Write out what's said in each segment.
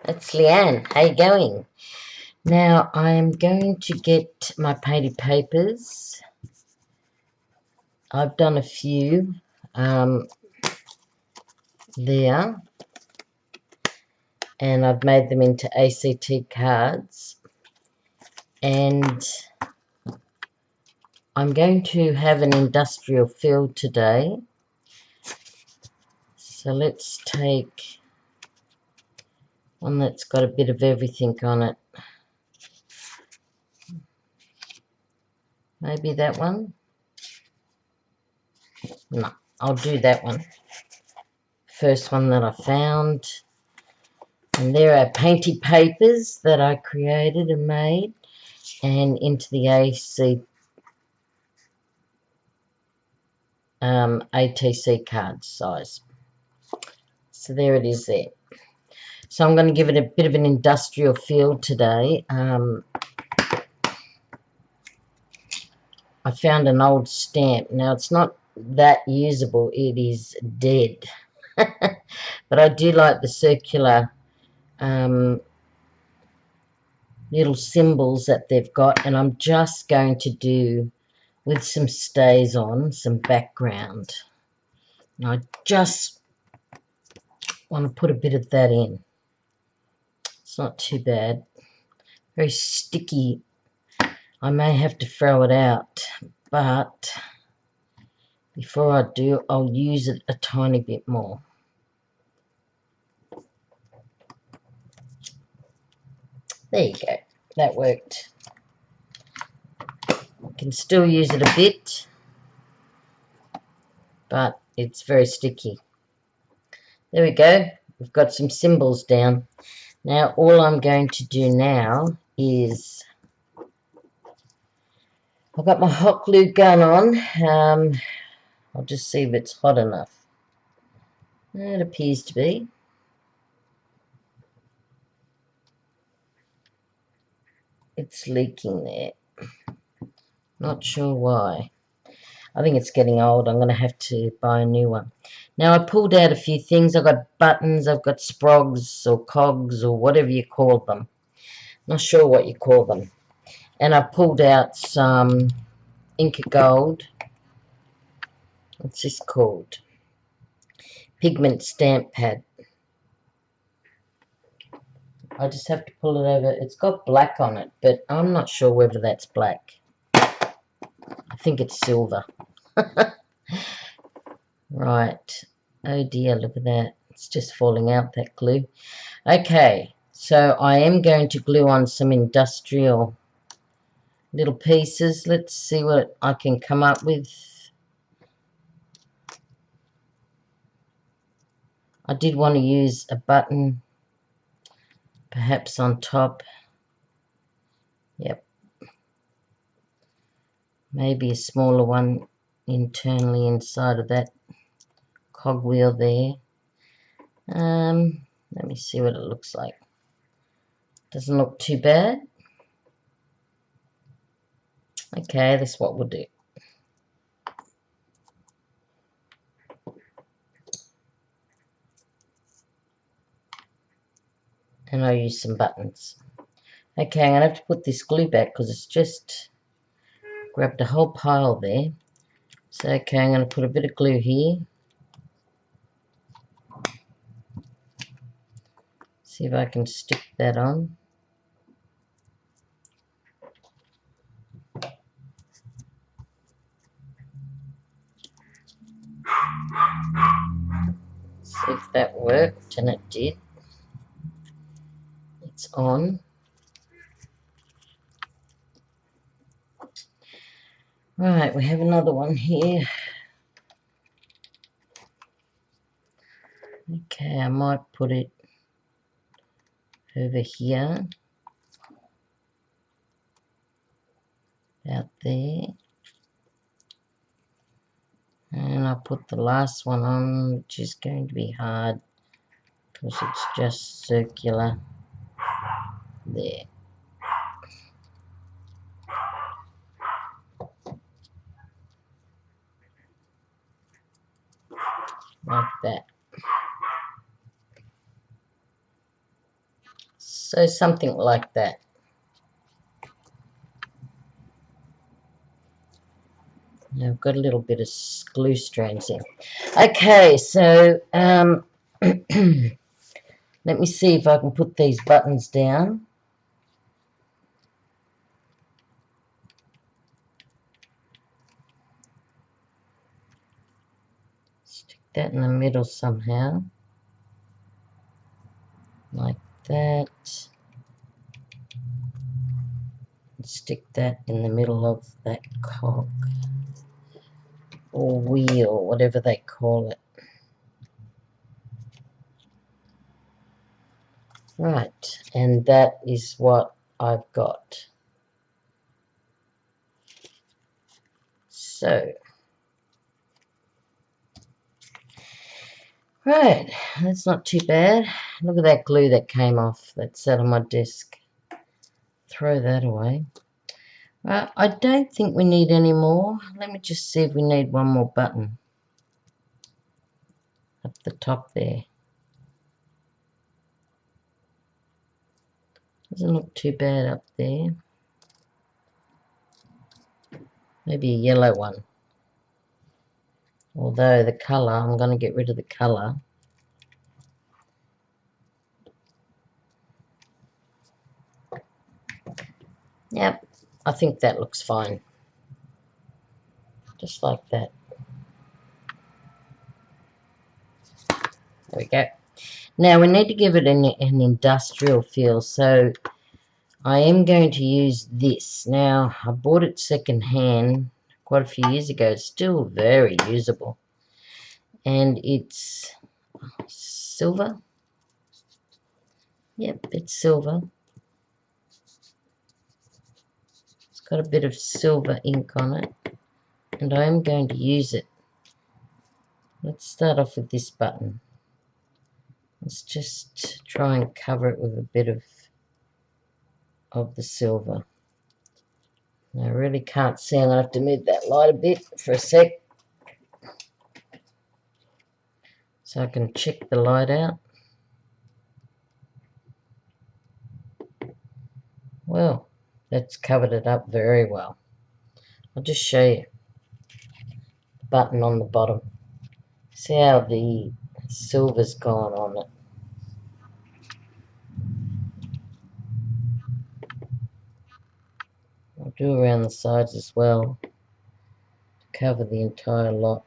It's Leanne. How you going? Now I'm going to get my painted papers. I've done a few there, and I've made them into ACT cards, and I'm going to have an industrial field today. So let's take one that's got a bit of everything on it. Maybe that one? No, I'll do that one. First one that I found. And there are painted papers that I created and made, and into the ATC card size. So there it is there. So I'm going to give it a bit of an industrial feel today. I found an old stamp. Now it's not that usable, it is dead. But I do like the circular little symbols that they've got, and I'm just going to do with some stays on, some background. And I just want to put a bit of that in. It's not too bad. Very sticky. I may have to throw it out, but before I do, I'll use it a tiny bit more. There you go. That worked. I can still use it a bit, but it's very sticky. There we go. We've got some symbols down. Now all I'm going to do now is, I've got my hot glue gun on. I'll just see if it's hot enough. It appears to be. It's leaking there. Not sure why. I think it's getting old. I'm going to have to buy a new one. Now I pulled out a few things. I've got buttons, I've got sprogs or cogs or whatever you call them. Not sure what you call them. And I pulled out some Inca Gold. What's this called? Pigment stamp pad. I just have to pull it over. It's got black on it, but I'm not sure whether that's black. I think it's silver. Right. Oh dear, look at that. It's just falling out, that glue. Okay, so I am going to glue on some industrial little pieces. Let's see what I can come up with. I did want to use a button, perhaps on top. Yep. Maybe a smaller one internally inside of that cogwheel there. Let me see what it looks like. Doesn't look too bad. Okay, that's what we'll do. And I'll use some buttons. Okay, I'm going to have to put this glue back because it's just grabbed a whole pile there. So, okay, I'm going to put a bit of glue here. See if I can stick that on. See if that worked, and it did. It's on. Right, we have another one here. Okay, I might put it over here. Out there. And I'll put the last one on, which is going to be hard because it's just circular. There. Like that. So something like that. Now I've got a little bit of glue strands in. Okay, so let me see if I can put these buttons down. Stick that in the middle somehow. Like that. And stick that in the middle of that cog. Or wheel, whatever they call it. Right, and that is what I've got. So, right, that's not too bad. Look at that glue that came off. That sat on my desk. Throw that away. I don't think we need any more. Let me just see if we need one more button. Up the top there. Doesn't look too bad up there. Maybe a yellow one. Although the colour, I'm going to get rid of the colour. Yep, I think that looks fine. Just like that. There we go. Now we need to give it an industrial feel, so I am going to use this. Now, I bought it second hand quite a few years ago. It's still very usable. And it's silver. Yep, it's silver. It's got a bit of silver ink on it. And I am going to use it. Let's start off with this button. Let's just try and cover it with a bit of the silver. Now, I really can't see. I'm going to have to move that light a bit for a sec, so I can check the light out. Well, that's covered it up very well. I'll just show you the button on the bottom. See how the silver's gone on it. I'll do around the sides as well to cover the entire lot.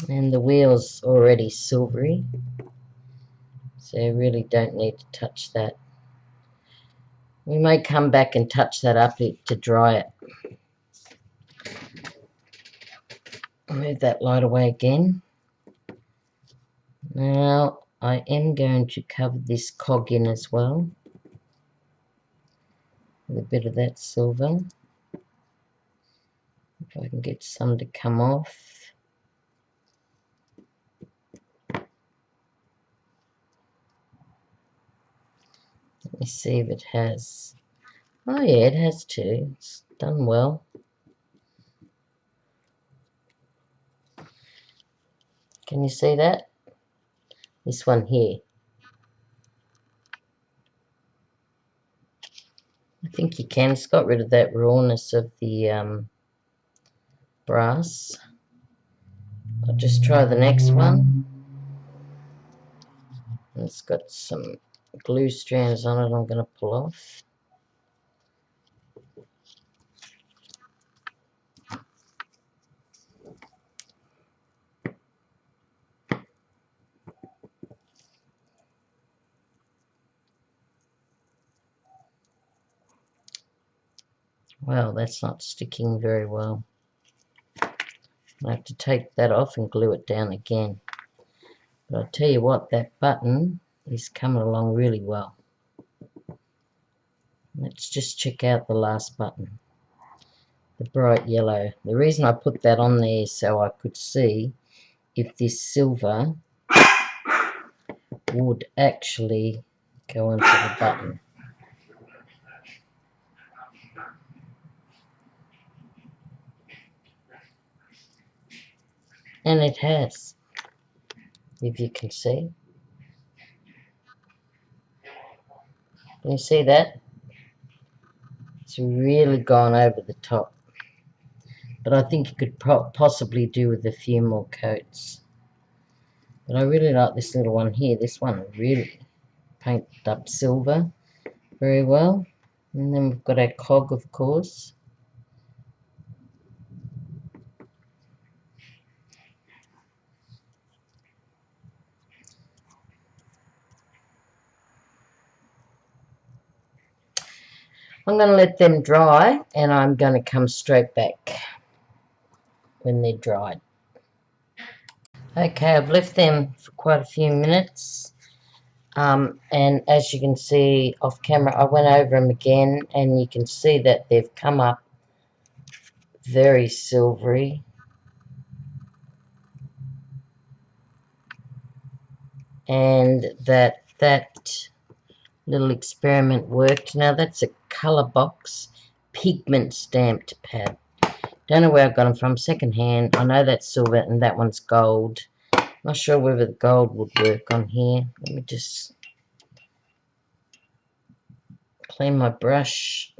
And the wheel's already silvery, so you really don't need to touch that. We may come back and touch that up to dry it. Move that light away again. Now I am going to cover this cog in as well with a bit of that silver. If I can get some to come off. Let me see if it has. Oh yeah, it has too. It's done well. Can you see that? This one here. I think you can. It's got rid of that rawness of the brass. I'll just try the next one. It's got some glue strands on it I'm going to pull off. Well, that's not sticking very well. I have to take that off and glue it down again. But I'll tell you what, that button is coming along really well. Let's just check out the last button, the bright yellow. The reason I put that on there is so I could see if this silver would actually go into the button. And it has, if you can see. Can you see that? It's really gone over the top. But I think you could possibly do with a few more coats. But I really like this little one here. This one really painted up silver very well. And then we've got our cog, of course. I'm going to let them dry, and I'm going to come straight back when they're dried. Okay, I've left them for quite a few minutes. And as you can see off camera, I went over them again, and you can see that they've come up very silvery. And that little experiment worked. Now that's a colour box pigment stamped pad. Don't know where I got them from, second hand. I know that's silver and that one's gold. Not sure whether the gold would work on here. Let me just clean my brush.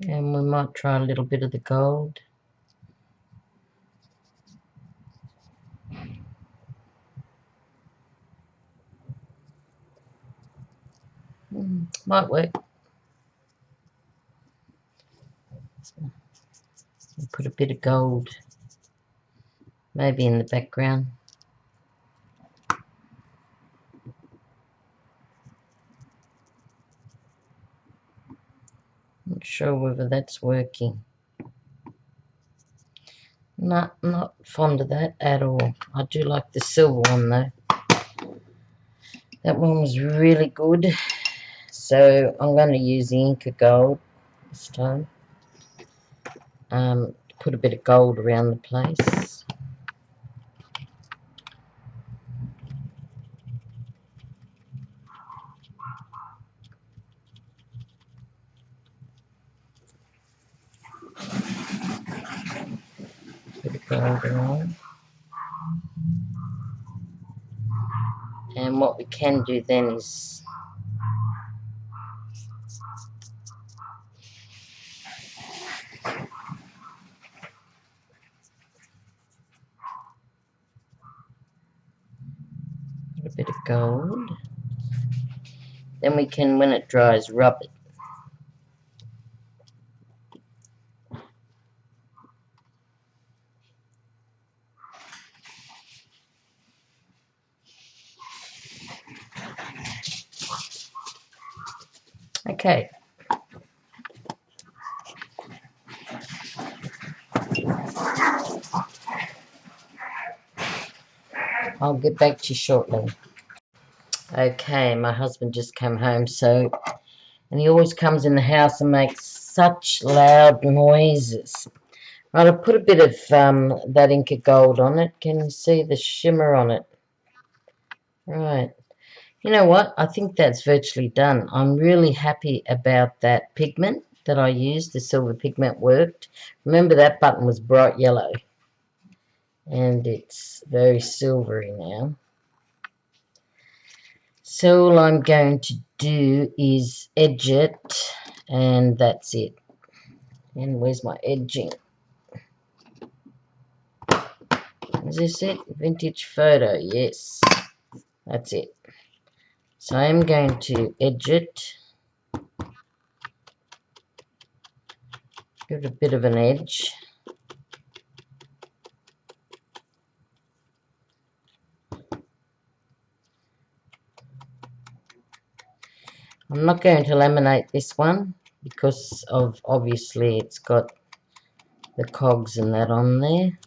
And we might try a little bit of the gold. Might work. Put a bit of gold maybe in the background. Not sure whether that's working. Not fond of that at all. I do like the silver one though. That one was really good. So I'm going to use the Inca Gold this time. Put a bit of gold around the place. Bit of gold around. And what we can do then is put a bit of gold. Then we can, when it dries, rub it. Okay. I'll get back to you shortly. Okay, my husband just came home, and he always comes in the house and makes such loud noises. Right, I put a bit of that Inca Gold on it. Can you see the shimmer on it? Right. You know what? I think that's virtually done. I'm really happy about that pigment that I used. The silver pigment worked. Remember that button was bright yellow. And it's very silvery now. So all I'm going to do is edge it. And that's it. And where's my edging? Is this it? Vintage photo. Yes. That's it. So I'm going to edge it. Give it a bit of an edge. I'm not going to laminate this one because of obviously it's got the cogs and that on there.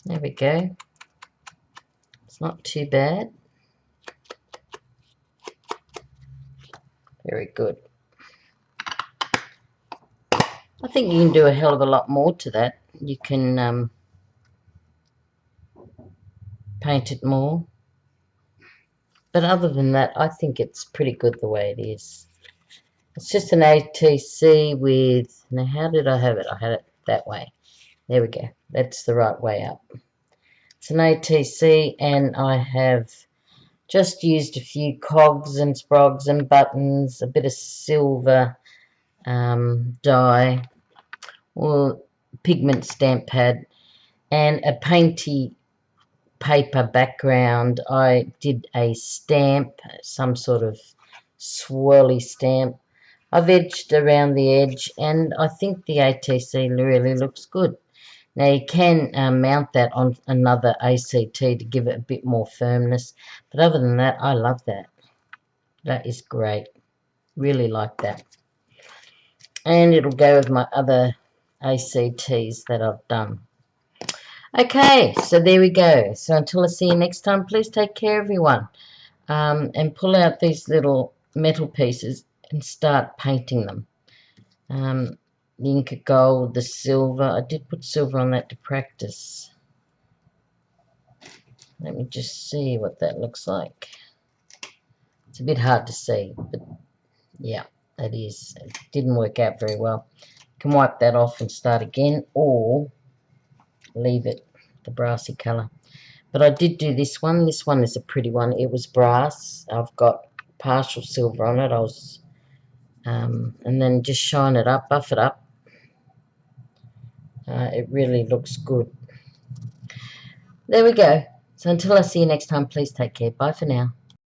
There we go. It's not too bad. Very good. I think you can do a hell of a lot more to that. You can paint it more. But other than that, I think it's pretty good the way it is. It's just an ATC with... Now, how did I have it? I had it that way. There we go. That's the right way up. It's an ATC, and I have just used a few cogs and sprogs and buttons, a bit of silver dye, or pigment stamp pad, and a painty paper background. I did a stamp, some sort of swirly stamp. I've edged around the edge, and I think the ATC really looks good. Now you can mount that on another ACT to give it a bit more firmness, but other than that, I love that. That is great. Really like that. And it'll go with my other ACTs that I've done. Okay, so there we go. So until I see you next time, please take care, everyone. And pull out these little metal pieces and start painting them. The Inca gold, the silver. I did put silver on that to practice. Let me just see what that looks like. It's a bit hard to see, but yeah, that is. It didn't work out very well. You can wipe that off and start again, or leave it the brassy colour. But I did do this one. This one is a pretty one. It was brass. I've got partial silver on it. I was, and then just shine it up, buff it up. It really looks good. There we go. So until I see you next time, please take care. Bye for now.